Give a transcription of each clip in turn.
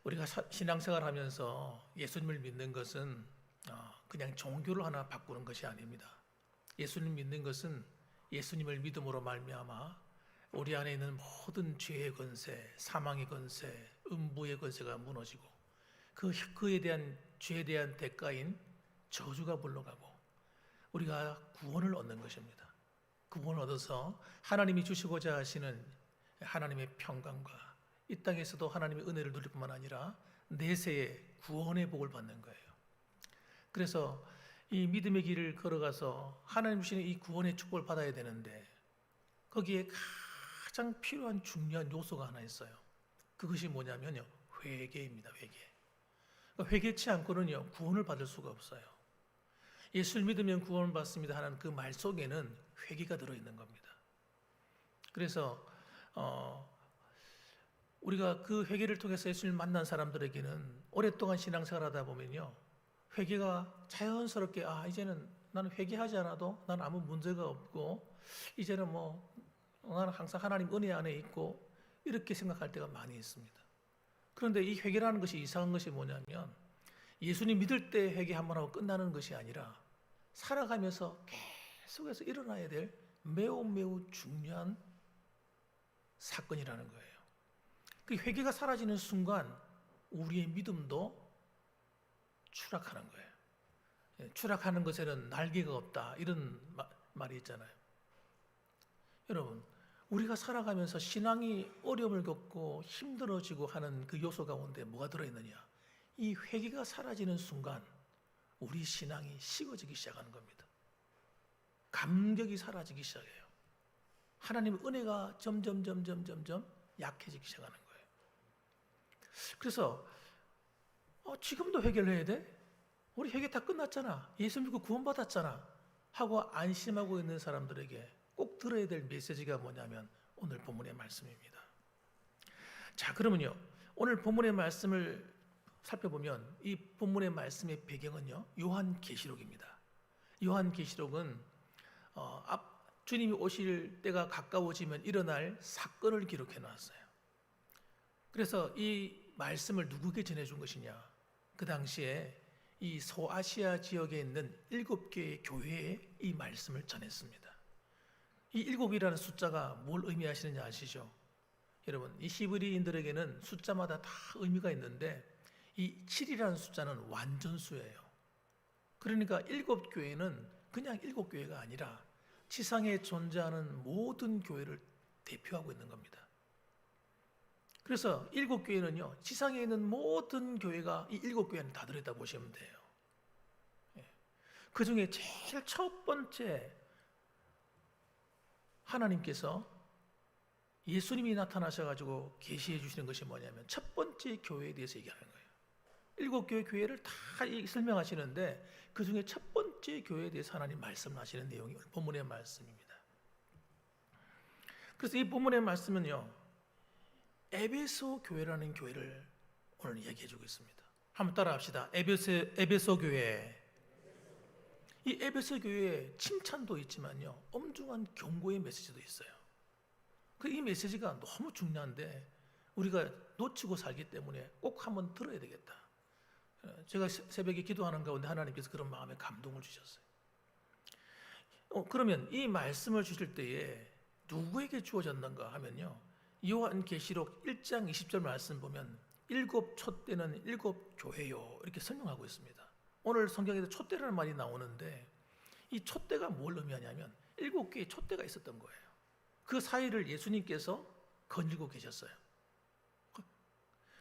우리가 신앙생활 하면서 예수님을 믿는 것은 그냥 종교를 하나 바꾸는 것이 아닙니다. 예수님 믿는 것은 예수님을 믿음으로 말미암아 우리 안에 있는 모든 죄의 권세, 사망의 권세, 음부의 권세가 무너지고 그에 대한 죄에 대한 대가인 저주가 물러가고 우리가 구원을 얻는 것입니다. 구원을 얻어서 하나님이 주시고자 하시는 하나님의 평강과 이 땅에서도 하나님의 은혜를 누릴 뿐만 아니라 내세의 구원의 복을 받는 거예요. 그래서 이 믿음의 길을 걸어가서 하나님 주시는 이 구원의 축복을 받아야 되는데 거기에 가장 필요한 중요한 요소가 하나 있어요. 그것이 뭐냐면요, 회개입니다. 회개. 회개치 않고는요 구원을 받을 수가 없어요. 예수를 믿으면 구원을 받습니다 하는 그 말 속에는 회개가 들어있는 겁니다. 그래서 우리가 그 회개를 통해서 예수님을 만난 사람들에게는 오랫동안 신앙생활하다 보면요 회개가 자연스럽게 이제는 나는 회개하지 않아도 나는 아무 문제가 없고 이제는 나는 항상 하나님 은혜 안에 있고 이렇게 생각할 때가 많이 있습니다. 그런데 이 회개라는 것이 이상한 것이 뭐냐면 예수님 믿을 때 회개 한번 하고 끝나는 것이 아니라 살아가면서 계속해서 일어나야 될 매우 매우 중요한 사건이라는 거예요. 그 회개가 사라지는 순간 우리의 믿음도 추락하는 거예요. 추락하는 것에는 날개가 없다 이런 말이 있잖아요. 여러분, 우리가 살아가면서 신앙이 어려움을 겪고 힘들어지고 하는 그 요소 가운데 뭐가 들어있느냐? 이 회개가 사라지는 순간 우리 신앙이 식어지기 시작하는 겁니다. 감격이 사라지기 시작해요. 하나님의 은혜가 점점 약해지기 시작하는 거예요. 그래서 지금도 회개를 해야 돼? 우리 회개 다 끝났잖아. 예수 믿고 구원받았잖아. 하고 안심하고 있는 사람들에게 꼭 들어야 될 메시지가 뭐냐면 오늘 본문의 말씀입니다. 자, 그러면요 오늘 본문의 말씀을 살펴보면 이 본문의 말씀의 배경은요 요한계시록입니다. 요한계시록은 주님이 오실 때가 가까워지면 일어날 사건을 기록해 놨어요. 그래서 이 말씀을 누구에게 전해준 것이냐? 그 당시에 이 소아시아 지역에 있는 7개의 교회에 이 말씀을 전했습니다. 이 7이라는 숫자가 뭘 의미하시는지 아시죠? 여러분, 이 히브리인들에게는 숫자마다 다 의미가 있는데 이 7이라는 숫자는 완전수예요. 그러니까 7교회는 그냥 7교회가 아니라 지상에 존재하는 모든 교회를 대표하고 있는 겁니다. 그래서 7교회는요 지상에 있는 모든 교회가 이 7교회는 다 들어있다 보시면 돼요. 그 중에 제일 첫 번째 하나님께서 예수님이 나타나셔가지고 계시해 주시는 것이 뭐냐면 첫 번째 교회에 대해서 얘기하는 거예요. 7교회 교회를 다 설명하시는데 그 중에 첫 번째 교회에 대해서 하나님 말씀하시는 내용이 본문의 말씀입니다. 그래서 이 본문의 말씀은요 에베소 교회라는 교회를 오늘 얘기해 주고 있습니다. 한번 따라 합시다. 에베소 교회. 이 에베소 교회에 칭찬도 있지만요 엄중한 경고의 메시지도 있어요. 이 메시지가 너무 중요한데 우리가 놓치고 살기 때문에 꼭 한번 들어야 되겠다. 제가 새벽에 기도하는 가운데 하나님께서 그런 마음에 감동을 주셨어요. 그러면 이 말씀을 주실 때에 누구에게 주어졌는가 하면요 요한계시록 1장 20절 말씀 보면 7 촛대는 7 교회요 이렇게 설명하고 있습니다. 오늘 성경에도 촛대라는 말이 나오는데 이 촛대가 뭘 의미하냐면 7개의 촛대가 있었던 거예요. 그 사이를 예수님께서 거닐고 계셨어요.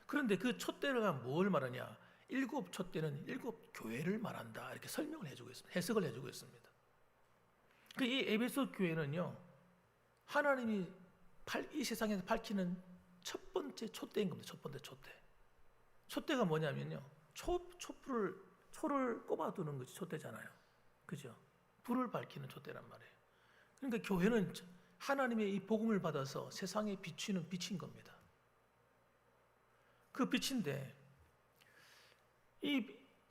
그런데 그 촛대가 뭘 말하냐? 7 촛대는 7 교회를 말한다 이렇게 설명을 해주고 있습니다. 해석을 해주고 있습니다. 이 에베소 교회는요 하나님이 이 세상에서 밝히는 첫 번째 촛대인 겁니다. 첫 번째 촛대. 촛대가 뭐냐면요 초를 꼽아두는 것이 촛대잖아요. 그죠? 불을 밝히는 촛대란 말이에요. 그러니까 교회는 하나님의 이 복음을 받아서 세상에 비추는 빛인 겁니다. 그 빛인데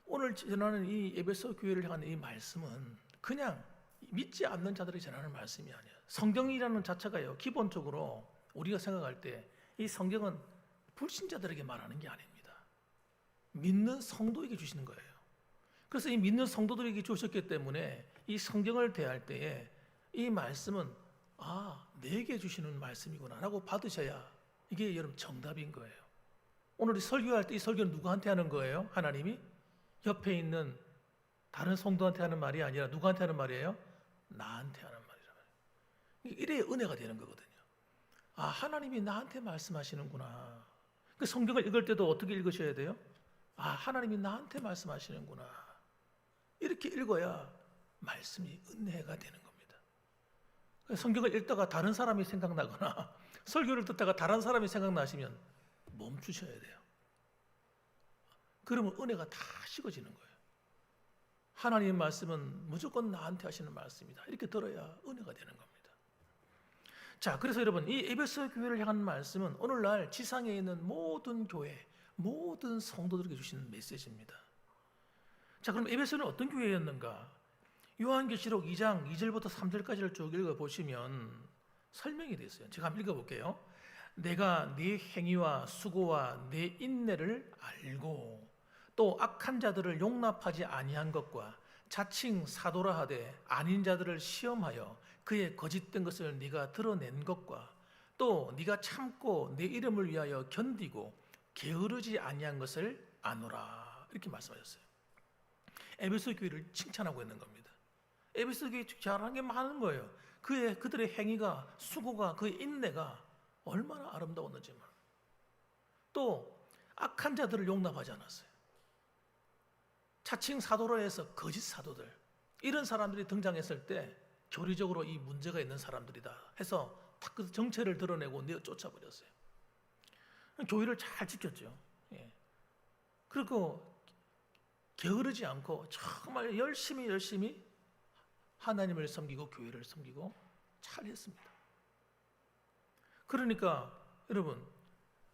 오늘 전하는 이 에베소 교회를 향한 이 말씀은 그냥 믿지 않는 자들이 전하는 말씀이 아니에요. 성경이라는 자체가요 기본적으로 우리가 생각할 때 이 성경은 불신자들에게 말하는 게 아닙니다. 믿는 성도에게 주시는 거예요. 그래서 이 믿는 성도들에게 주셨기 때문에 이 성경을 대할 때에 이 말씀은 내게 주시는 말씀이구나 라고 받으셔야 이게 여러분 정답인 거예요. 오늘 이 설교할 때 이 설교는 누구한테 하는 거예요? 하나님이 옆에 있는 다른 성도한테 하는 말이 아니라 누구한테 하는 말이에요? 나한테 하는 말이라고. 이래야 은혜가 되는 거거든요. 하나님이 나한테 말씀하시는구나. 그 성경을 읽을 때도 어떻게 읽으셔야 돼요? 하나님이 나한테 말씀하시는구나. 이렇게 읽어야 말씀이 은혜가 되는 겁니다. 성경을 읽다가 다른 사람이 생각나거나 설교를 듣다가 다른 사람이 생각나시면 멈추셔야 돼요. 그러면 은혜가 다 식어지는 거예요. 하나님의 말씀은 무조건 나한테 하시는 말씀이다. 이렇게 들어야 은혜가 되는 겁니다. 자, 그래서 여러분 이 에베소 교회를 향한 말씀은 오늘날 지상에 있는 모든 교회, 모든 성도들에게 주시는 메시지입니다. 자, 그럼 에베소는 어떤 교회였는가? 요한계시록 2장 2절부터 3절까지를 쭉 읽어보시면 설명이 되어 있어요. 제가 한번 읽어볼게요. 내가 네 행위와 수고와 네 인내를 알고 또 악한 자들을 용납하지 아니한 것과 자칭 사도라 하되 아닌 자들을 시험하여 그의 거짓된 것을 네가 드러낸 것과 또 네가 참고 내 이름을 위하여 견디고 게으르지 아니한 것을 아노라. 이렇게 말씀하셨어요. 에베소 교회를 칭찬하고 있는 겁니다. 에베소 교회 잘한 게 많은 거예요. 그들의 행위가, 수고가, 그의 인내가 얼마나 아름다웠는지만. 또 악한 자들을 용납하지 않았어요. 자칭 사도로 해서 거짓 사도들, 이런 사람들이 등장했을 때 교리적으로 이 문제가 있는 사람들이다 해서 딱 그 정체를 드러내고 내어 쫓아버렸어요. 교회를 잘 지켰죠. 그리고 게으르지 않고 정말 열심히 하나님을 섬기고 교회를 섬기고 잘 했습니다. 그러니까 여러분,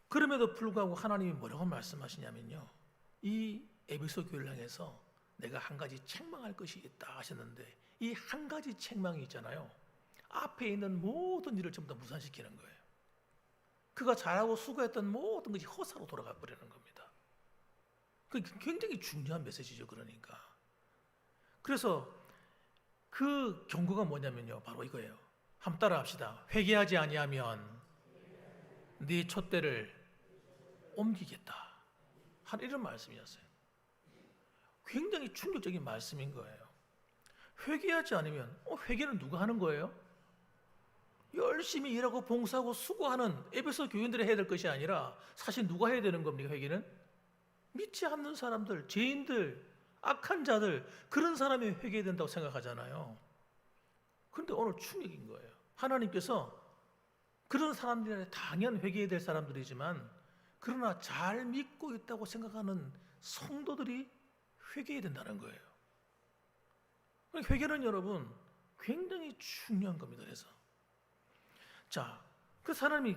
그럼에도 불구하고 하나님이 뭐라고 말씀하시냐면요, 이 에베소 교회를 향해서 내가 한 가지 책망할 것이 있다 하셨는데, 이 한 가지 책망이 있잖아요, 앞에 있는 모든 일을 전부 다 무산시키는 거예요. 그가 잘하고 수고했던 모든 것이 허사로 돌아가 버리는 겁니다. 그게 굉장히 중요한 메시지죠. 그러니까 그래서 그 경고가 뭐냐면요, 바로 이거예요. 한번 따라 합시다. 회개하지 아니하면 네 촛대를 옮기겠다 한 이런 말씀이었어요. 굉장히 충격적인 말씀인 거예요. 회개하지 않으면 회개는 누가 하는 거예요? 열심히 일하고 봉사하고 수고하는 에베소 교인들이 해야 될 것이 아니라 사실 누가 해야 되는 겁니까? 회개는 믿지 않는 사람들, 죄인들, 악한 자들, 그런 사람이 회개해야 된다고 생각하잖아요. 그런데 오늘 충격인 거예요. 하나님께서 그런 사람들이 당연 회개해야 될 사람들이지만, 그러나 잘 믿고 있다고 생각하는 성도들이 회개해야 된다는 거예요. 회개는 여러분 굉장히 중요한 겁니다. 그래서 자, 그 사람이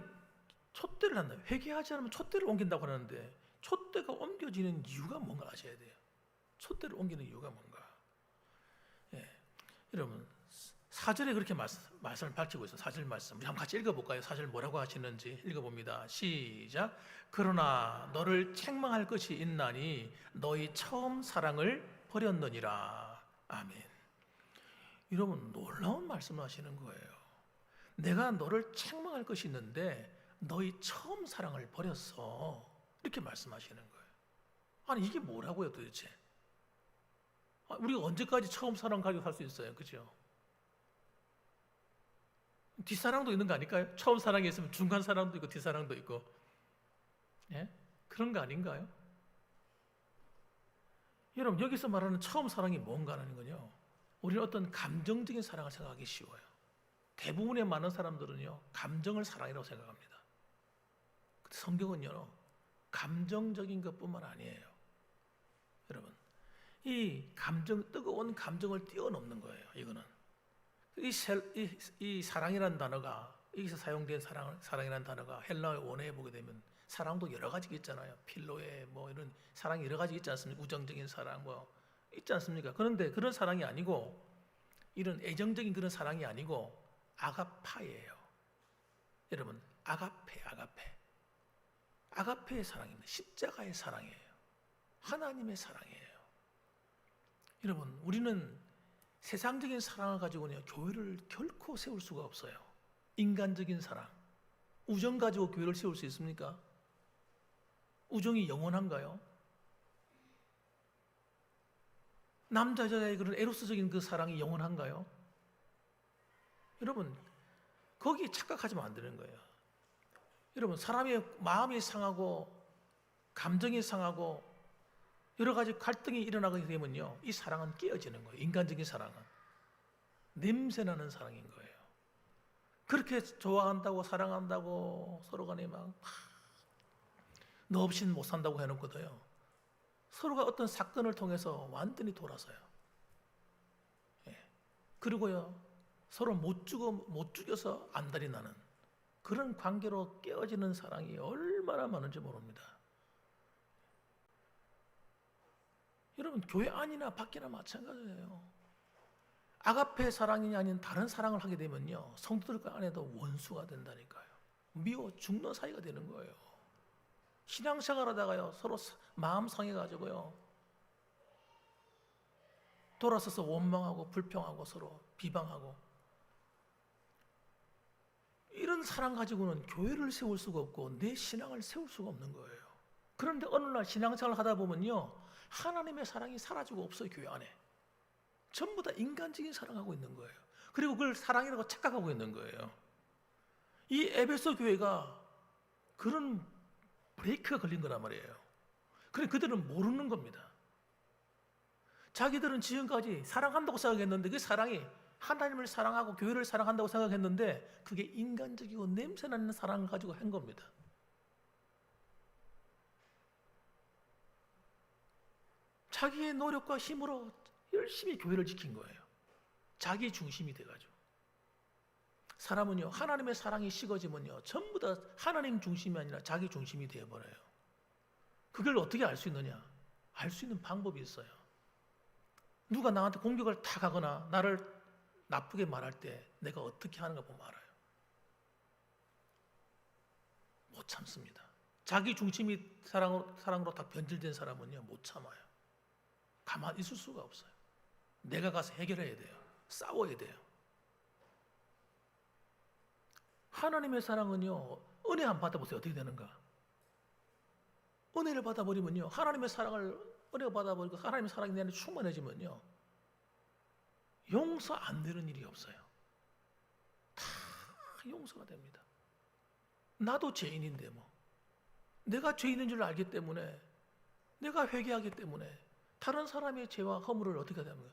촛대를 한다. 회개하지 않으면 촛대를 옮긴다고 하는데, 촛대가 옮겨지는 이유가 뭔가 아셔야 돼요. 촛대를 옮기는 이유가 뭔가. 여러분 4절에 그렇게 말씀을 밝히고 있어요. 4절 말씀 우리 한번 같이 읽어볼까요? 4절 뭐라고 하시는지 읽어봅니다. 시작. 그러나 너를 책망할 것이 있나니 너희 처음 사랑을 버렸느니라. 아멘. 여러분 놀라운 말씀을 하시는 거예요. 내가 너를 책망할 것이 있는데 너희 처음 사랑을 버렸어. 이렇게 말씀하시는 거예요. 아니 이게 뭐라고요 도대체? 우리가 언제까지 처음 사랑 가지고 살 수 있어요? 그죠? 뒷사랑도 있는 거 아닐까요? 처음 사랑이 있으면 중간 사랑도 있고 뒷사랑도 있고, 그런 거 아닌가요? 여러분 여기서 말하는 처음 사랑이 뭔가 하는 건요, 우리는 어떤 감정적인 사랑을 생각하기 쉬워요. 대부분의 많은 사람들은요 감정을 사랑이라고 생각합니다. 근데 성경은요 감정적인 것뿐만 아니에요. 여러분 이 감정, 뜨거운 감정을 뛰어넘는 거예요. 이거는 이 사랑이라는 단어가, 여기서 사용된 사랑이라는 단어가 헬라어 원어에 보게 되면 사랑도 여러 가지가 있잖아요. 필로에 뭐 이런 사랑이 여러 가지 있지 않습니까? 우정적인 사랑 뭐 있지 않습니까? 그런데 그런 사랑이 아니고, 이런 애정적인 그런 사랑이 아니고 아가파예요. 여러분 아가페의 사랑입니다. 십자가의 사랑이에요. 하나님의 사랑이에요. 여러분, 우리는 세상적인 사랑을 가지고는 교회를 결코 세울 수가 없어요. 인간적인 사랑, 우정 가지고 교회를 세울 수 있습니까? 우정이 영원한가요? 남자 여자의 그런 에로스적인 그 사랑이 영원한가요? 여러분, 거기에 착각하시면 안 되는 거예요. 여러분, 사람의 마음이 상하고 감정이 상하고 여러 가지 갈등이 일어나게 되면요, 이 사랑은 깨어지는 거예요. 인간적인 사랑은 냄새나는 사랑인 거예요. 그렇게 좋아한다고 사랑한다고 서로 간에 막 너 없이는 못 산다고 해놓고도요, 서로가 어떤 사건을 통해서 완전히 돌아서요. 그리고요, 서로 못 죽여서 안달이 나는 그런 관계로 깨어지는 사랑이 얼마나 많은지 모릅니다. 여러분, 교회 안이나 밖이나 마찬가지예요. 아가페 사랑이 아닌 다른 사랑을 하게 되면요, 성도들 안에도 원수가 된다니까요. 미워 죽는 사이가 되는 거예요. 신앙생활 하다가요, 서로 마음 상해가지고요, 돌아서서 원망하고 불평하고 서로 비방하고, 이런 사랑 가지고는 교회를 세울 수가 없고 내 신앙을 세울 수가 없는 거예요. 그런데 어느 날 신앙생활을 하다 보면요, 하나님의 사랑이 사라지고 없어요. 교회 안에 전부 다 인간적인 사랑하고 있는 거예요. 그리고 그걸 사랑이라고 착각하고 있는 거예요. 이 에베소 교회가 그런 브레이크가 걸린 거란 말이에요. 그래, 그들은 모르는 겁니다. 자기들은 지금까지 사랑한다고 생각했는데 그 사랑이 하나님을 사랑하고 교회를 사랑한다고 생각했는데 그게 인간적이고 냄새나는 사랑을 가지고 한 겁니다. 자기의 노력과 힘으로 열심히 교회를 지킨 거예요. 자기 중심이 돼가지고. 사람은요, 하나님의 사랑이 식어지면요, 전부 다 하나님 중심이 아니라 자기 중심이 되어버려요. 그걸 어떻게 알 수 있느냐? 알 수 있는 방법이 있어요. 누가 나한테 공격을 탁 하거나 나를 나쁘게 말할 때 내가 어떻게 하는가 보면 알아요. 못 참습니다. 자기 중심이 사랑으로 다 변질된 사람은요, 못 참아요. 가만히 있을 수가 없어요. 내가 가서 해결해야 돼요. 싸워야 돼요. 하나님의 사랑은요, 은혜 안 받아보세요. 어떻게 되는가? 은혜를 받아버리면요, 하나님의 사랑을 은혜 받아버리고 하나님의 사랑이 내 안에 충만해지면요, 용서 안 되는 일이 없어요. 다 용서가 됩니다. 나도 죄인인데 뭐 내가 죄인인 줄 알기 때문에, 내가 회개하기 때문에 다른 사람의 죄와 허물을 어떻게 하냐면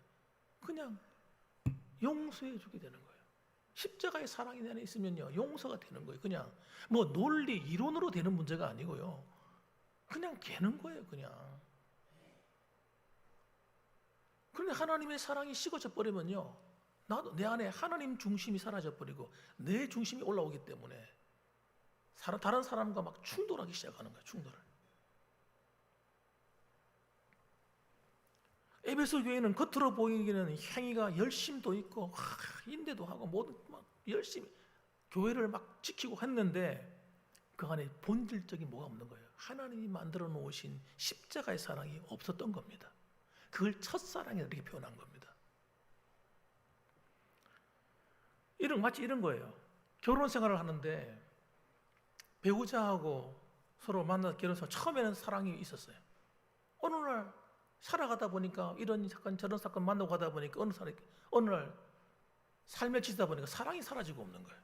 그냥 용서해 주게 되는 거예요. 십자가의 사랑이 내 안에 있으면요, 용서가 되는 거예요. 그냥 뭐 논리 이론으로 되는 문제가 아니고요, 그냥 되는 거예요. 그냥. 그런데 하나님의 사랑이 식어져 버리면요, 나도 내 안에 하나님 중심이 사라져 버리고 내 중심이 올라오기 때문에 다른 사람과 막 충돌하기 시작하는 거예요. 충돌을. 에베소 교회는 겉으로 보이기는 행위가 열심도 있고 인대도 하고 모든 막 열심히 교회를 막 지키고 했는데 그 안에 본질적인 뭐가 없는 거예요. 하나님이 만들어 놓으신 십자가의 사랑이 없었던 겁니다. 그걸 첫사랑이라고 이렇게 표현한 겁니다. 마치 이런 거예요. 결혼 생활을 하는데 배우자하고 서로 만나서 결혼해서 처음에는 사랑이 있었어요. 어느 날 살아가다 보니까 이런 사건 저런 사건 만나고 가다 보니까 어느 날 삶에 지다 보니까 사랑이 사라지고 없는 거예요.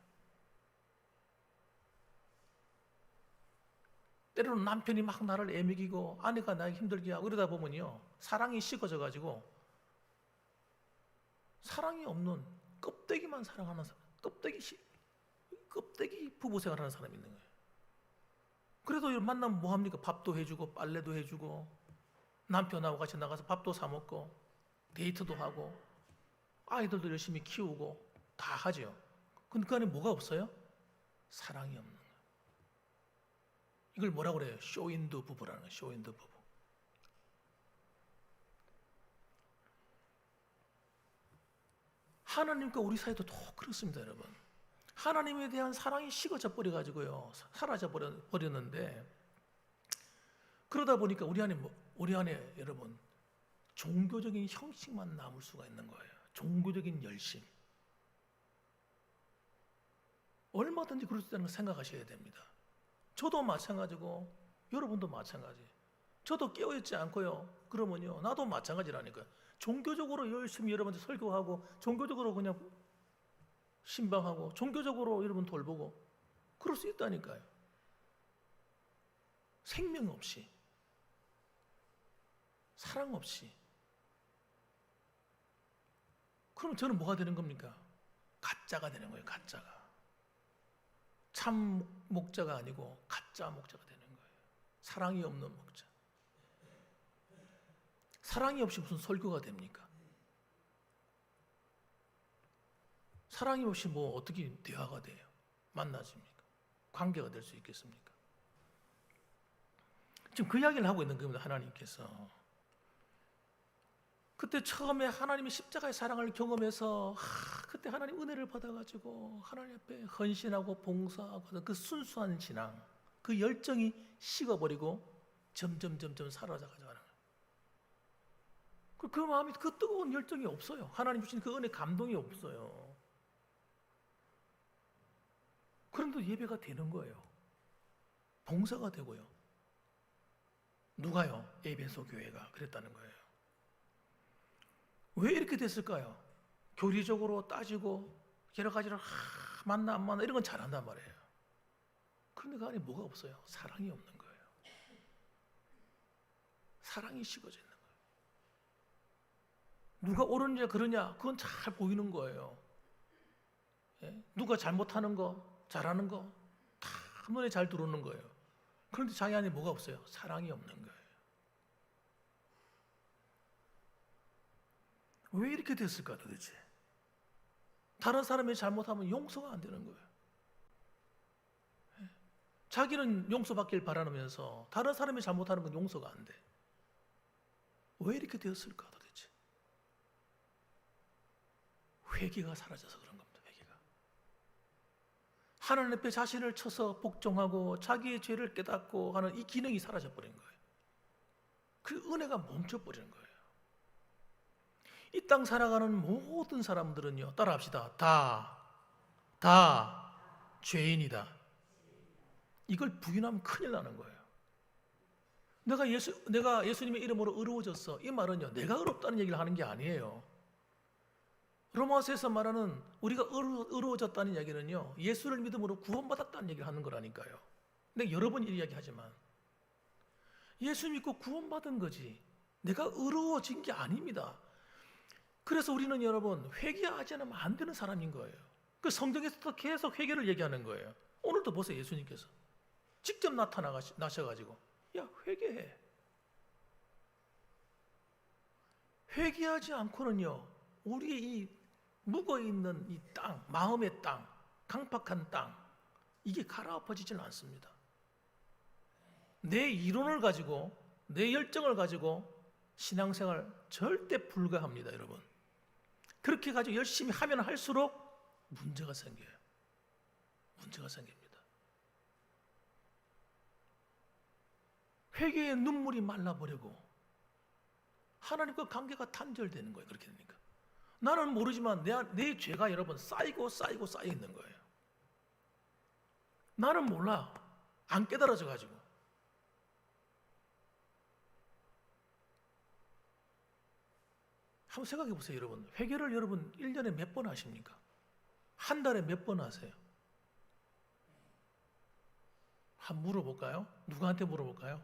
때로는 남편이 막 나를 애먹이고 아내가 나를 힘들게 하고 이러다 보면요, 사랑이 식어져 가지고 사랑이 없는 껍데기만 사랑하는 사람, 껍데기 부부 생활하는 사람이 있는 거예요. 그래도 만나면 뭐 합니까? 밥도 해주고 빨래도 해주고 남편하고 같이 나가서 밥도 사 먹고 데이트도 하고 아이들도 열심히 키우고 다 하죠. 근데 그 안에 뭐가 없어요? 사랑이 없는 거예요. 이걸 뭐라고 그래요? 쇼윈도 부부라는 거예요. 쇼윈도 부부. 하나님과 우리 사이도 또 그렇습니다, 여러분. 하나님에 대한 사랑이 식어져 버려가지고요, 사라져 버렸는데 그러다 보니까 우리 안에 여러분 종교적인 형식만 남을 수가 있는 거예요. 종교적인 열심. 얼마든지 그럴 수 있다는 걸 생각하셔야 됩니다. 저도 마찬가지고 여러분도 마찬가지. 저도 깨어있지 않고요. 그러면요, 나도 마찬가지라니까요. 종교적으로 열심히 여러분한테 설교하고, 종교적으로 그냥 신방하고, 종교적으로 여러분 돌보고, 그럴 수 있다니까요. 생명 없이, 사랑 없이. 그럼 저는 뭐가 되는 겁니까? 가짜가 되는 거예요, 가짜가. 참 목자가 아니고 가짜 목자가 되는 거예요. 사랑이 없는 목자. 사랑이 없이 무슨 설교가 됩니까? 사랑이 없이 뭐 어떻게 대화가 돼요? 만나집니까? 관계가 될 수 있겠습니까? 지금 그 이야기를 하고 있는 겁니다. 하나님께서. 그때 처음에 하나님이 십자가의 사랑을 경험해서 그때 하나님 은혜를 받아가지고 하나님 앞에 헌신하고 봉사하고 그 순수한 신앙, 그 열정이 식어버리고 점점 사라져가는 거예요. 그 마음이, 그 뜨거운 열정이 없어요. 하나님 주신 그 은혜 감동이 없어요. 그런데 예배가 되는 거예요. 봉사가 되고요. 누가요? 에베소 교회가 그랬다는 거예요. 왜 이렇게 됐을까요? 교리적으로 따지고 여러 가지를 만나 안 만나 이런 건 잘한단 말이에요. 그런데 그 안에 뭐가 없어요? 사랑이 없는 거예요. 사랑이 식어져 있는 거예요. 누가 옳으냐 그러냐 그건 잘 보이는 거예요. 예? 누가 잘못하는 거 잘하는 거 다 눈에 잘 들어오는 거예요. 그런데 자기 안에 뭐가 없어요? 사랑이 없는 거예요. 왜 이렇게 됐을까 도대체? 다른 사람이 잘못하면 용서가 안 되는 거예요. 자기는 용서받길 바라면서 다른 사람이 잘못하는 건 용서가 안 돼. 왜 이렇게 되었을까 도대체? 회개가 사라져서 그런 겁니다. 회개가. 하나님 앞에 자신을 쳐서 복종하고 자기의 죄를 깨닫고 하는 이 기능이 사라져버린 거예요. 그 은혜가 멈춰버리는 거예요. 이 땅 살아가는 모든 사람들은요, 따라합시다. 다 죄인이다. 이걸 부인하면 큰일 나는 거예요. 내가 예수님의 이름으로 의로워졌어. 이 말은요, 내가 의롭다는 얘기를 하는 게 아니에요. 로마서에서 말하는 우리가 의로워졌다는 얘기는요, 예수를 믿음으로 구원받았다는 얘기를 하는 거라니까요. 내가 여러 번 이야기하지만 예수 믿고 구원받은 거지 내가 의로워진 게 아닙니다. 그래서 우리는 여러분 회개하지 않으면 안 되는 사람인 거예요. 그 성경에서도 계속 회개를 얘기하는 거예요. 오늘도 보세요. 예수님께서 직접 나셔가지고 야 회개해. 회개하지 않고는요 우리의 이 묵어있는 이 땅, 마음의 땅, 강팍한 땅 이게 갈아엎어지지는 않습니다. 내 이론을 가지고 내 열정을 가지고 신앙생활 절대 불가합니다. 여러분 그렇게 가지고 열심히 하면 할수록 문제가 생겨요. 문제가 생깁니다. 회개의 눈물이 말라버리고 하나님과 관계가 단절되는 거예요. 그렇게 되니까 나는 모르지만 내 죄가 여러분 쌓이고 쌓여 있는 거예요. 나는 몰라. 안 깨달아져 가지고 한번 생각해 보세요. 여러분 회개를 여러분 1년에 몇 번 하십니까? 한 달에 몇 번 하세요? 한번 물어볼까요? 누구한테 물어볼까요?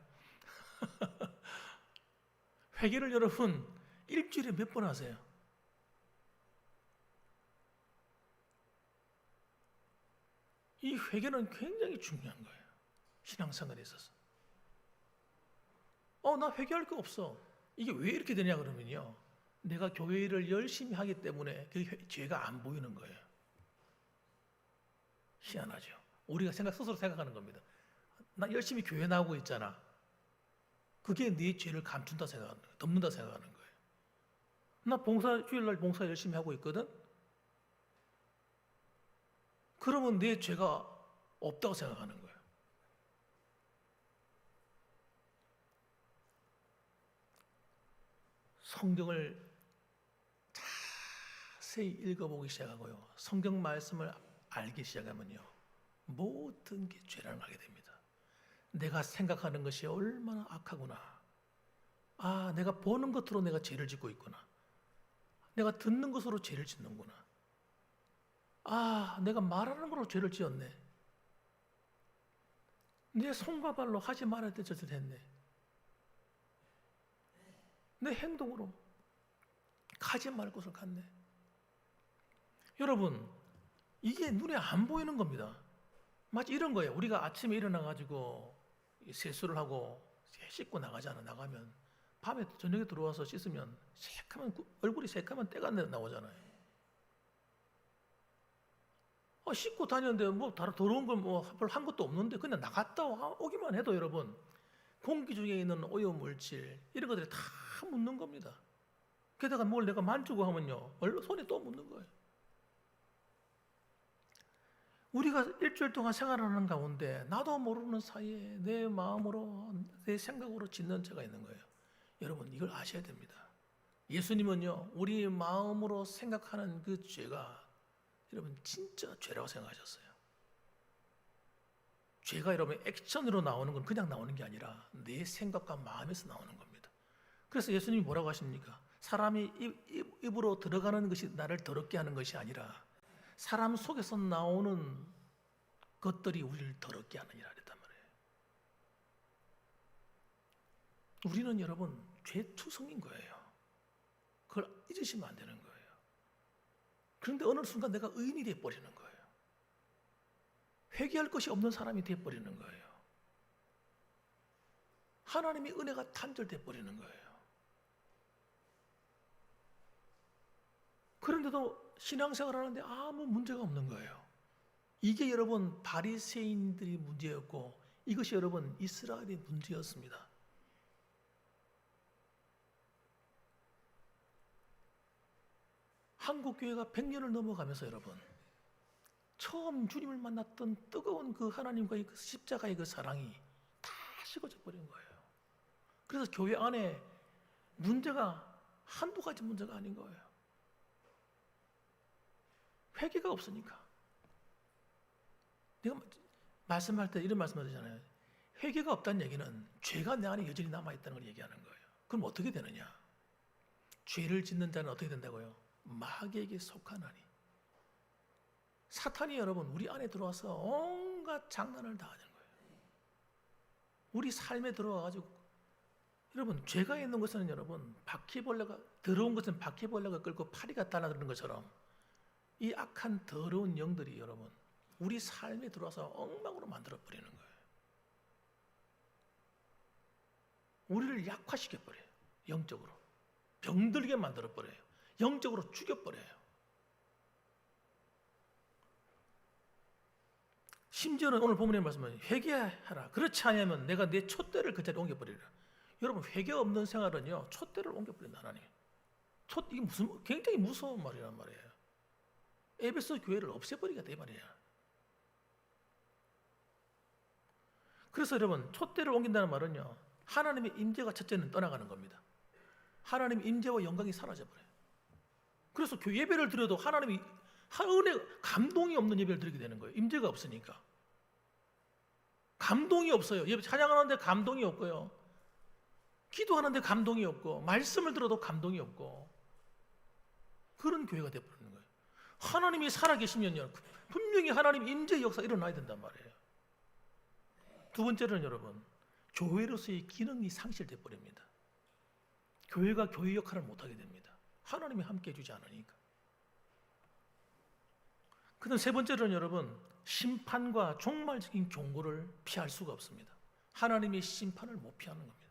회개를 여러분 일주일에 몇 번 하세요? 이 회개는 굉장히 중요한 거예요. 신앙생활에 있어서. 나 회개할 거 없어. 이게 왜 이렇게 되냐 그러면요. 내가 교회를 열심히 하기 때문에 그 죄가 안 보이는 거예요. 희한하죠. 우리가 스스로 생각하는 겁니다. 나 열심히 교회 나오고 있잖아. 그게 네 죄를 감춘다 생각하는 거예요. 덮는다 생각하는 거예요. 나 주일날 봉사 열심히 하고 있거든. 그러면 내 죄가 없다고 생각하는 거예요. 성경을 자세히 읽어보기 시작하고요. 성경 말씀을 알기 시작하면요. 모든 게 죄라는 걸 알게 됩니다. 내가 생각하는 것이 얼마나 악하구나. 아, 내가 보는 것으로 내가 죄를 짓고 있구나. 내가 듣는 것으로 죄를 짓는구나. 아, 내가 말하는 것으로 죄를 지었네. 내 손과 발로 하지 말아야 될 짓을 했네. 내 행동으로 가지 말 곳을 갔네. 여러분, 이게 눈에 안 보이는 겁니다. 마치 이런 거예요. 우리가 아침에 일어나가지고 세수를 하고 씻고 나가잖아. 나가면 밤에 저녁에 들어와서 씻으면 새카만, 얼굴이 새카만 때가 나오잖아요. 씻고 다녔는데 뭐 다른 더러운 걸 뭐 별 한 것도 없는데 그냥 나갔다 오기만 해도 여러분 공기 중에 있는 오염 물질 이런 것들이 다 묻는 겁니다. 게다가 뭘 내가 만지고 하면요 손에 또 묻는 거예요. 우리가 일주일 동안 생활하는 가운데 나도 모르는 사이에 내 마음으로 내 생각으로 짓는 죄가 있는 거예요. 여러분 이걸 아셔야 됩니다. 예수님은요 우리 마음으로 생각하는 그 죄가 여러분 진짜 죄라고 생각하셨어요. 죄가 여러분 액션으로 나오는 건 그냥 나오는 게 아니라 내 생각과 마음에서 나오는 겁니다. 그래서 예수님이 뭐라고 하십니까? 사람이 입으로 들어가는 것이 나를 더럽게 하는 것이 아니라 사람 속에서 나오는 것들이 우리를 더럽게 하느니라 그랬단 말이에요. 우리는 여러분 죄투성인 거예요. 그걸 잊으시면 안 되는 거예요. 그런데 어느 순간 내가 의인이 되어버리는 거예요. 회개할 것이 없는 사람이 되어버리는 거예요. 하나님의 은혜가 단절되어버리는 거예요. 그런데도 신앙생활 하는데 아무 문제가 없는 거예요. 이게 여러분 바리새인들이 문제였고 이것이 여러분 이스라엘의 문제였습니다. 한국교회가 100년을 넘어가면서 여러분 처음 주님을 만났던 뜨거운 그 하나님과의 그 십자가의 그 사랑이 다 식어져 버린 거예요. 그래서 교회 안에 문제가 한두 가지 문제가 아닌 거예요. 회개가 없으니까. 내가 말씀할 때 이런 말씀을 하잖아요. 회개가 없다는 얘기는 죄가 내 안에 여전히 남아있다는 걸 얘기하는 거예요. 그럼 어떻게 되느냐? 죄를 짓는 자는 어떻게 된다고요? 마귀에게 속하나니. 사탄이 여러분 우리 안에 들어와서 온갖 장난을 다 하는 거예요. 우리 삶에 들어와가지고 여러분 죄가 있는 것은 여러분 바퀴벌레가 더러운 것은 바퀴벌레가 끌고 파리가 달아드는 것처럼 이 악한 더러운 영들이 여러분 우리 삶에 들어와서 엉망으로 만들어버리는 거예요. 우리를 약화시켜버려요. 영적으로. 병들게 만들어버려요. 영적으로 죽여버려요. 심지어는 오늘 본문의 말씀은 회개하라. 그렇지 않으면 내가 내 촛대를 그 자리에 옮겨버리라. 여러분 회개 없는 생활은요 촛대를 옮겨버린다 하나님. 이게 굉장히 무서운 말이란 말이에요. 에베소 교회를 없애버리겠다 이 말이야. 그래서 여러분 촛대를 옮긴다는 말은요 하나님의 임재가 첫째는 떠나가는 겁니다. 하나님의 임재와 영광이 사라져버려요. 그래서 예배를 드려도 하나님이 은혜 감동이 없는 예배를 드리게 되는 거예요. 임재가 없으니까. 감동이 없어요. 예배 찬양하는데 감동이 없고요. 기도하는데 감동이 없고 말씀을 들어도 감동이 없고 그런 교회가 되어버리는 거예요. 하나님이 살아계시면요 분명히 하나님 임재의 역사가 일어나야 된단 말이에요. 두 번째는 여러분 교회로서의 기능이 상실돼 버립니다. 교회가 교회 역할을 못하게 됩니다. 하나님이 함께 해주지 않으니까. 그다음 세 번째는 여러분 심판과 종말적인 경고를 피할 수가 없습니다. 하나님의 심판을 못 피하는 겁니다.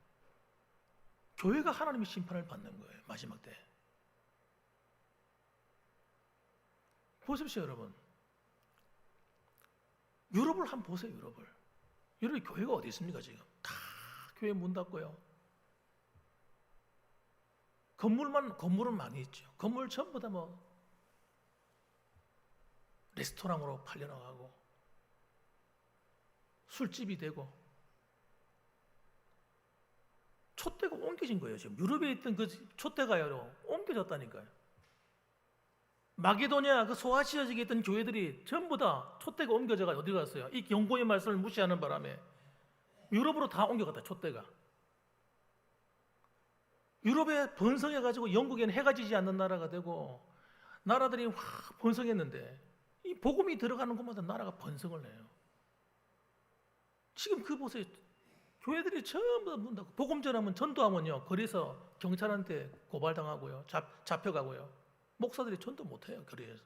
교회가 하나님의 심판을 받는 거예요. 마지막 때. 보십시오 여러분. 유럽을 한번 보세요. 유럽의 교회가 어디 있습니까 지금? 다 교회 문 닫고요. 건물은 많이 있죠. 건물 전부 다 레스토랑으로 팔려나가고 술집이 되고 촛대가 옮겨진 거예요. 지금 유럽에 있던 그 촛대가요 옮겨졌다니까요. 마게도니아 그 소아시아 지역에 있던 교회들이 전부 다 촛대가 옮겨져가 어디 갔어요? 이 경고의 말씀을 무시하는 바람에 유럽으로 다 옮겨갔다. 촛대가. 유럽에 번성해가지고 영국에는 해가 지지 않는 나라가 되고 나라들이 확 번성했는데 이 복음이 들어가는 곳마다 나라가 번성을 해요. 지금 그 보세요. 교회들이 전부 다 문 닫고 복음 전하면 전도하면요 거리에서 경찰한테 고발당하고요 잡혀가고요 목사들이 전도 못해요 거리에서.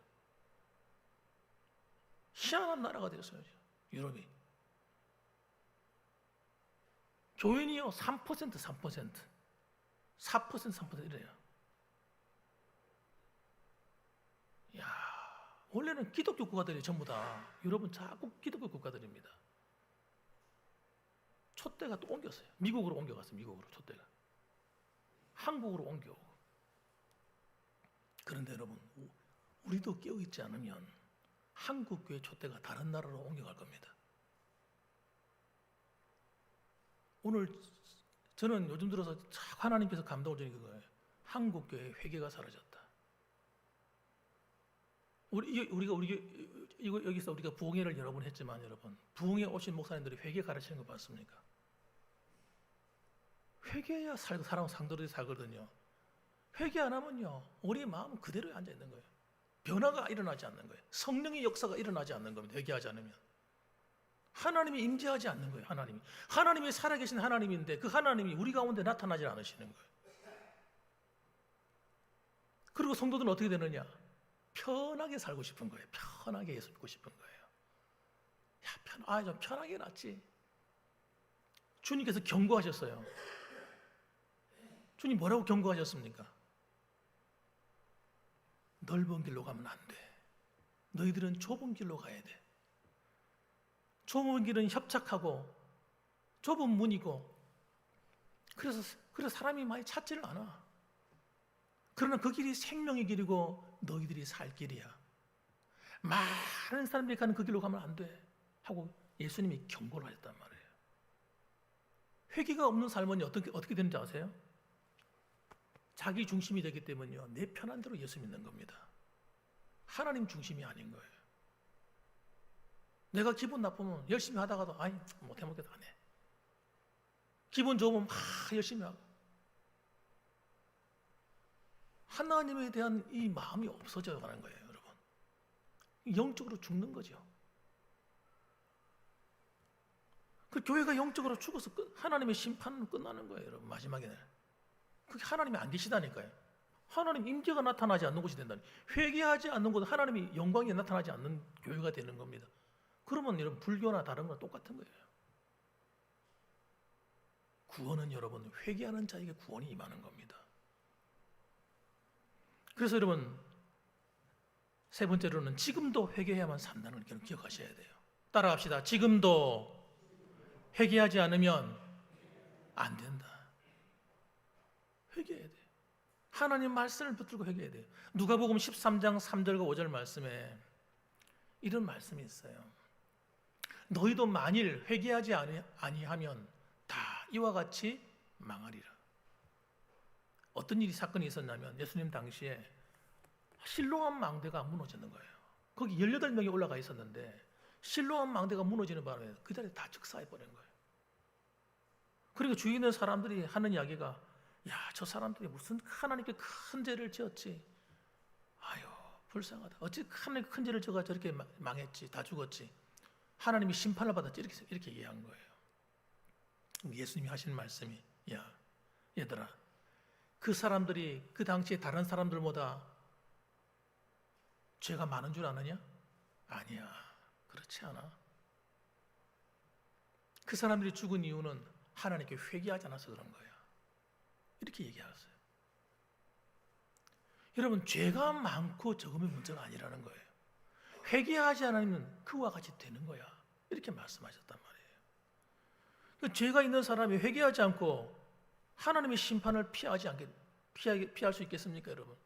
희한한 나라가 되었어요 유럽이. 교인이요 3% 4% 이래요. 야, 원래는 기독교 국가들이 전부 다 유럽은 자꾸 기독교 국가들입니다. 촛대가 또 옮겼어요. 미국으로 옮겨갔어요. 미국으로 촛대가. 한국으로 옮겨오고. 그런데 여러분, 우리도 깨어있지 않으면 한국 교회 촛대가 다른 나라로 옮겨갈 겁니다. 오늘 저는 요즘 들어서 하나님께서 감동을 주는 그거예요. 한국 교회 회개가 사라졌다. 여기서 우리가 부흥회를 여러 번 했지만 여러분, 부흥회 오신 목사님들이 회개 가르치는 거 봤습니까? 회개해야 사람 상도들이 살거든요. 회개 안 하면요, 우리의 마음은 그대로 앉아 있는 거예요. 변화가 일어나지 않는 거예요. 성령의 역사가 일어나지 않는 겁니다. 회개하지 않으면. 하나님이 임재하지 않는 거예요. 하나님이 살아계신 하나님인데 그 하나님이 우리 가운데 나타나지 않으시는 거예요. 그리고 성도들은 어떻게 되느냐? 편하게 살고 싶은 거예요. 편하게 예수 믿고 싶은 거예요. 좀 편하게 낫지. 주님께서 경고하셨어요. 주님 뭐라고 경고하셨습니까? 넓은 길로 가면 안 돼. 너희들은 좁은 길로 가야 돼. 좁은 길은 협착하고 좁은 문이고 그래서 사람이 많이 찾지를 않아. 그러나 그 길이 생명의 길이고 너희들이 살 길이야. 많은 사람들이 가는 그 길로 가면 안 돼 하고 예수님이 경고를 하셨단 말이에요. 회개가 없는 삶은 어떻게 되는지 아세요? 자기 중심이 되기 때문에요, 내 편한 대로 예수 믿는 겁니다. 하나님 중심이 아닌 거예요. 내가 기분 나쁘면 열심히 하다가도 못해 먹겠다 안 해. 기분 좋으면 막 열심히 하고. 하나님에 대한 이 마음이 없어져 가는 거예요, 여러분. 영적으로 죽는 거죠. 그 교회가 영적으로 죽어서 하나님의 심판은 끝나는 거예요, 여러분. 마지막에는. 그게 하나님이 안 계시다니까요. 하나님 임재가 나타나지 않는 곳이 된다니. 회개하지 않는 곳은 하나님이 영광이 나타나지 않는 교회가 되는 겁니다. 그러면 여러분 불교나 다른 거랑 똑같은 거예요. 구원은 여러분 회개하는 자에게 구원이 임하는 겁니다. 그래서 여러분 세 번째로는 지금도 회개해야만 산다는 걸 기억하셔야 돼요. 따라합시다. 지금도 회개하지 않으면 안 된다. 회개해야 돼요. 하나님 말씀을 붙들고 회개해야 돼요. 누가복음 13장 3절과 5절 말씀에 이런 말씀이 있어요. 너희도 만일 회개하지 아니하면 다 이와 같이 망하리라. 어떤 사건이 있었냐면 예수님 당시에 실로암 망대가 무너지는 거예요. 거기 18명이 올라가 있었는데 실로암 망대가 무너지는 바람에 그 자리에 다 즉사해버린 거예요. 그리고 주위에 있는 사람들이 하는 이야기가 저 사람들이 무슨 하나님께 큰 죄를 지었지. 아유 불쌍하다. 어찌 하나님께 큰 죄를 져가 저렇게 망했지. 다 죽었지. 하나님이 심판을 받았지. 이렇게 얘기한 거예요. 예수님이 하시는 말씀이 얘들아 그 사람들이 그 당시에 다른 사람들보다 죄가 많은 줄 아느냐? 아니야. 그렇지 않아. 그 사람들이 죽은 이유는 하나님께 회개하지 않아서 그런 거야. 이렇게 얘기하셨어요. 여러분 죄가 많고 적음의 문제가 아니라는 거예요. 회개하지 않으면 그와 같이 되는 거야. 이렇게 말씀하셨단 말이에요. 죄가 있는 사람이 회개하지 않고 하나님의 심판을 피할 수 있겠습니까, 여러분?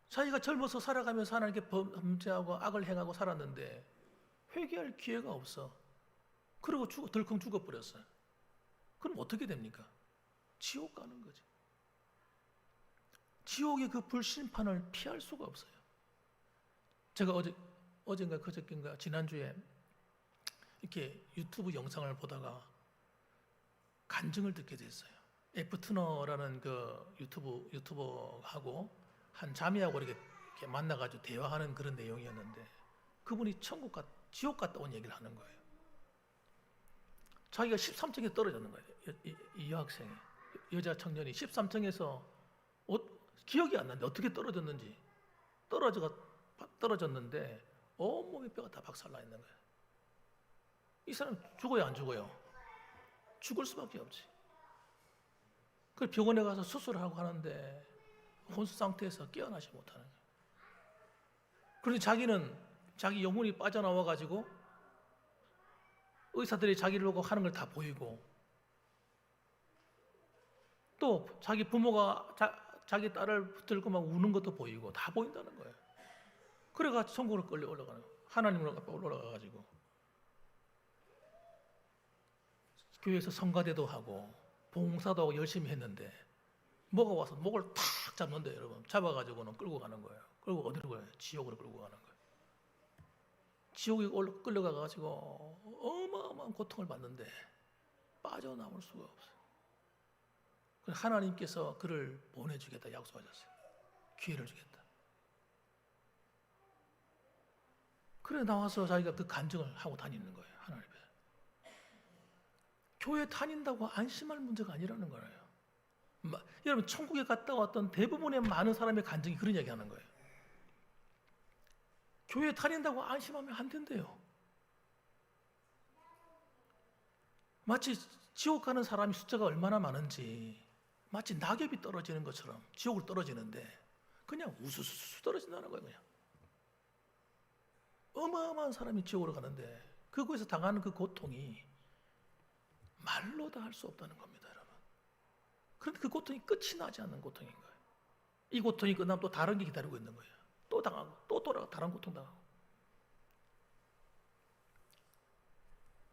자기가 젊어서 살아가면서 하나님께 범죄하고 악을 행하고 살았는데 회개할 기회가 없어. 그리고 덜컹 죽어버렸어요. 어떻게 됩니까? 지옥 가는 거지. 지옥의 그 불심판을 피할 수가 없어요. 제가 어젠가 그저께인가 지난주에 이렇게 유튜브 영상을 보다가 간증을 듣게 됐어요. F트너라는 그 유튜버하고 한 자매하고 이렇게 만나가지고 대화하는 그런 내용이었는데, 그분이 지옥 갔다 온 얘기를 하는 거예요. 자기가 13층에 떨어졌는 거예요. 이 여학생이, 여자 청년이 13층에서 기억이 안 나는데 어떻게 떨어졌는지, 떨어졌는데 온몸에 뼈가 다 박살나 있는 거예요. 이 사람 죽어요, 안 죽어요? 죽을 수밖에 없지. 그 병원에 가서 수술을 하고 하는데 혼수 상태에서 깨어나지 못하는 거예요. 그런데 자기 영혼이 빠져나와 가지고 의사들이 자기를 보고 하는 걸 다 보이고, 또 자기 부모가 자기 딸을 붙들고 막 우는 것도 보이고 다 보인다는 거예요. 그래가지고 천국으로 끌려 올라가는 거예요. 하나님으로 올라가 가지고 교회에서 성가대도 하고 봉사도 하고 열심히 했는데, 뭐가 와서 목을 탁 잡는데 여러분, 잡아가지고는 끌고 가는 거예요. 끌고 어디로 가요? 지옥으로 끌고 가는 거예요. 지옥에 끌려가가지고 어마어마한 고통을 받는데 빠져나올 수가 없어요. 하나님께서 그를 보내주겠다 약속하셨어요. 기회를 주겠다. 그래 나와서 자기가 그 간증을 하고 다니는 거예요. 하나님 앞에. 교회 다닌다고 안심할 문제가 아니라는 거예요. 여러분, 천국에 갔다 왔던 대부분의 많은 사람의 간증이 그런 이야기 하는 거예요. 교회 다닌다고 안심하면 안 된대요. 마치 지옥 가는 사람이 숫자가 얼마나 많은지, 마치 낙엽이 떨어지는 것처럼 지옥을 떨어지는데 그냥 우수수 떨어진다는 거예요. 그냥 어마어마한 사람이 지옥으로 가는데 그곳에서 당하는 그 고통이 말로 다 할 수 없다는 겁니다, 여러분. 그런데 그 고통이 끝이 나지 않는 고통인 거예요. 이 고통이 끝나면 또 다른 게 기다리고 있는 거예요. 또 당하고 또 돌아가 다른 고통 당하고.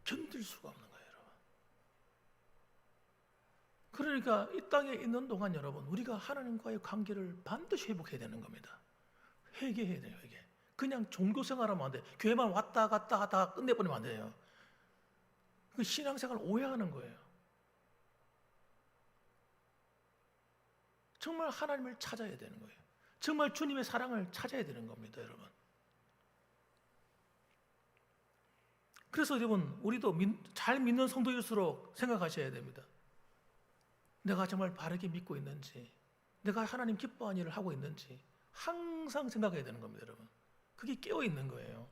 견딜 수가 없는 거예요, 여러분. 그러니까 이 땅에 있는 동안 여러분, 우리가 하나님과의 관계를 반드시 회복해야 되는 겁니다. 회개해야 돼요, 회개. 그냥 종교 생활하면 안 돼요. 교회만 왔다 갔다 하다가 끝내버리면 안 돼요. 그 신앙생활을 오해하는 거예요. 정말 하나님을 찾아야 되는 거예요. 정말 주님의 사랑을 찾아야 되는 겁니다, 여러분. 그래서 여러분, 우리도 잘 믿는 성도일수록 생각하셔야 됩니다. 내가 정말 바르게 믿고 있는지, 내가 하나님 기뻐하는 일을 하고 있는지 항상 생각해야 되는 겁니다, 여러분. 그게 깨어 있는 거예요.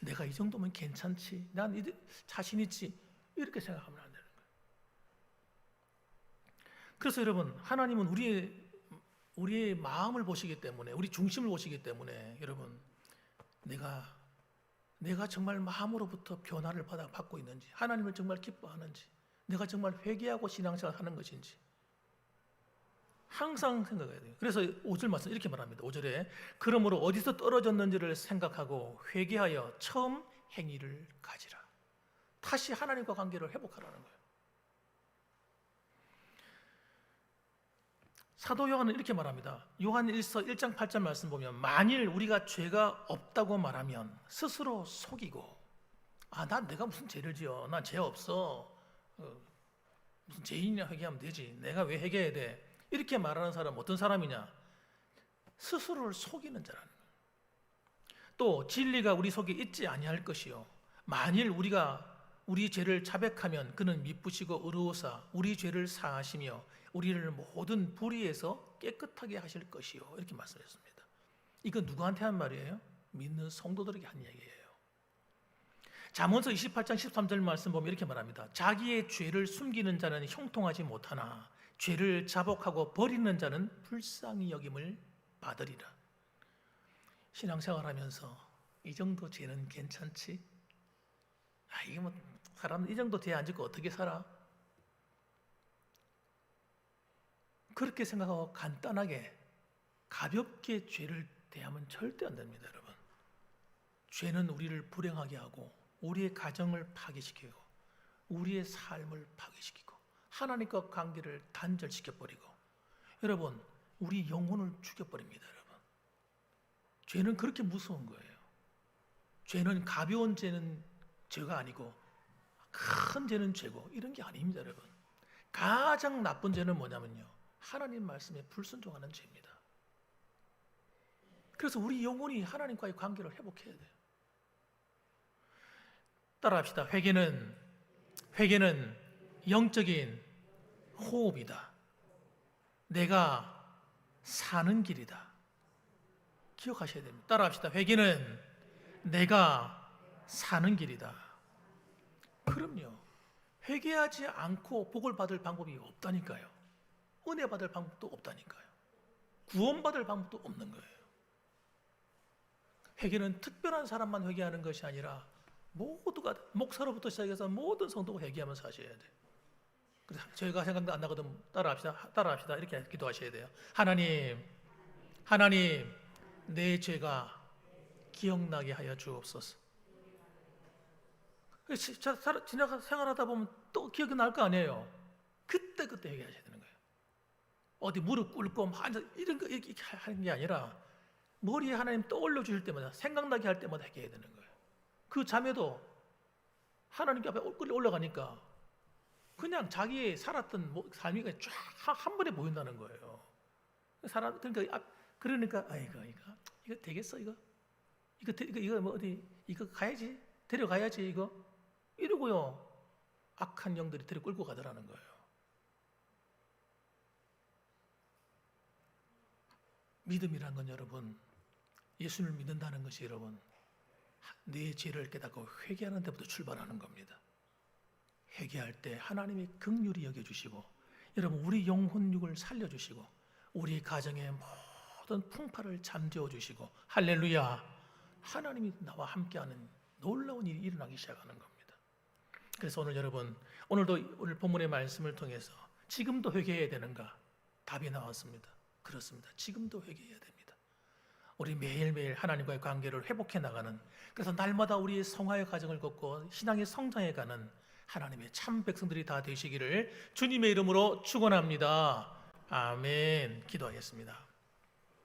내가 이 정도면 괜찮지, 난 자신 있지, 이렇게 생각하면 안 되는 거예요. 그래서 여러분, 하나님은 우리의 마음을 보시기 때문에, 우리 중심을 보시기 때문에, 여러분, 내가 정말 마음으로부터 변화를 받고 있는지, 하나님을 정말 기뻐하는지, 내가 정말 회개하고 신앙생활 하는 것인지 항상 생각해야 돼요. 그래서 5절 말씀 이렇게 말합니다. 5절에 그러므로 어디서 떨어졌는지를 생각하고 회개하여 처음 행위를 가지라. 다시 하나님과 관계를 회복하라는 거예요. 사도 요한은 이렇게 말합니다. 요한 1서 1장 8절 말씀 보면, 만일 우리가 죄가 없다고 말하면 스스로 속이고, 난 내가 무슨 죄를 지어, 난 죄 없어, 무슨 죄인이냐 회개하면 되지, 내가 왜 회개해야 돼, 이렇게 말하는 사람은 어떤 사람이냐? 스스로를 속이는 자라는 거예요. 또 진리가 우리 속에 있지 아니할 것이요, 만일 우리가 우리 죄를 자백하면 그는 미쁘시고 의로우사 우리 죄를 사하시며 우리를 모든 불의에서 깨끗하게 하실 것이요, 이렇게 말씀했습니다. 이건 누구한테 한 말이에요? 믿는 성도들에게 한 얘기예요. 잠언서 28장 13절 말씀 보면 이렇게 말합니다. 자기의 죄를 숨기는 자는 형통하지 못하나 죄를 자복하고 버리는 자는 불쌍히 여김을 받으리라. 신앙생활하면서 이 정도 죄는 괜찮지? 이게 뭐 사람 이 정도 죄 안 짓고 어떻게 살아? 그렇게 생각하고 간단하게 가볍게 죄를 대하면 절대 안 됩니다, 여러분. 죄는 우리를 불행하게 하고 우리의 가정을 파괴시키고 우리의 삶을 파괴시키고 하나님과 관계를 단절시켜버리고 여러분 우리 영혼을 죽여버립니다. 여러분 죄는 그렇게 무서운 거예요. 죄는 가벼운 죄는 죄가 아니고 큰 죄는 죄고 이런 게 아닙니다. 여러분 가장 나쁜 죄는 뭐냐면요, 하나님 말씀에 불순종하는 죄입니다. 그래서 우리 영혼이 하나님과의 관계를 회복해야 돼요. 따라합시다. 회개는 영적인 호흡이다. 내가 사는 길이다. 기억하셔야 됩니다. 따라합시다. 회개는 내가 사는 길이다. 그럼요. 회개하지 않고 복을 받을 방법이 없다니까요. 은혜 받을 방법도 없다니까요. 구원받을 방법도 없는 거예요. 회개는 특별한 사람만 회개하는 것이 아니라 모두가, 목사로부터 시작해서 모든 성도가 회개하면서 사셔야 돼요. 그래서 저희가 생각도 안 나거든. 따라합시다. 이렇게 기도하셔야 돼요. 하나님, 내 죄가 기억나게 하여 주옵소서. 지나가 생활하다 보면 또 기억이 날 거 아니에요. 그때 회개하셔야 되는 거예요. 어디 무릎 꿇고 이런 거 이렇게 하는 게 아니라 머리에 하나님 떠올려 주실 때마다, 생각나게 할 때마다 회개해야 되는 거예요. 그 잠에도 하나님 앞에 올라가니까 그냥 자기의 살았던 삶이 쫙 한 번에 보인다는 거예요. 그러니까 이거 되겠어 이거 뭐 어디 이거 가야지, 데려가야지 이러고요 악한 영들이 데려 끌고 가더라는 거예요. 믿음이란 건 여러분, 예수를 믿는다는 것이 여러분 내 죄를 깨닫고 회개하는 데부터 출발하는 겁니다. 회개할 때 하나님이 긍휼히 여겨주시고 여러분 우리 영혼육을 살려주시고 우리 가정의 모든 풍파를 잠재워 주시고 할렐루야, 하나님이 나와 함께하는 놀라운 일이 일어나기 시작하는 겁니다. 그래서 오늘 본문의 말씀을 통해서 지금도 회개해야 되는가? 답이 나왔습니다. 그렇습니다. 지금도 회개해야 됩니다. 우리 매일매일 하나님과의 관계를 회복해 나가는, 그래서 날마다 우리의 성화의 과정을 걷고 신앙의 성장해 가는 하나님의 참 백성들이 다 되시기를 주님의 이름으로 축원합니다. 아멘. 기도하겠습니다.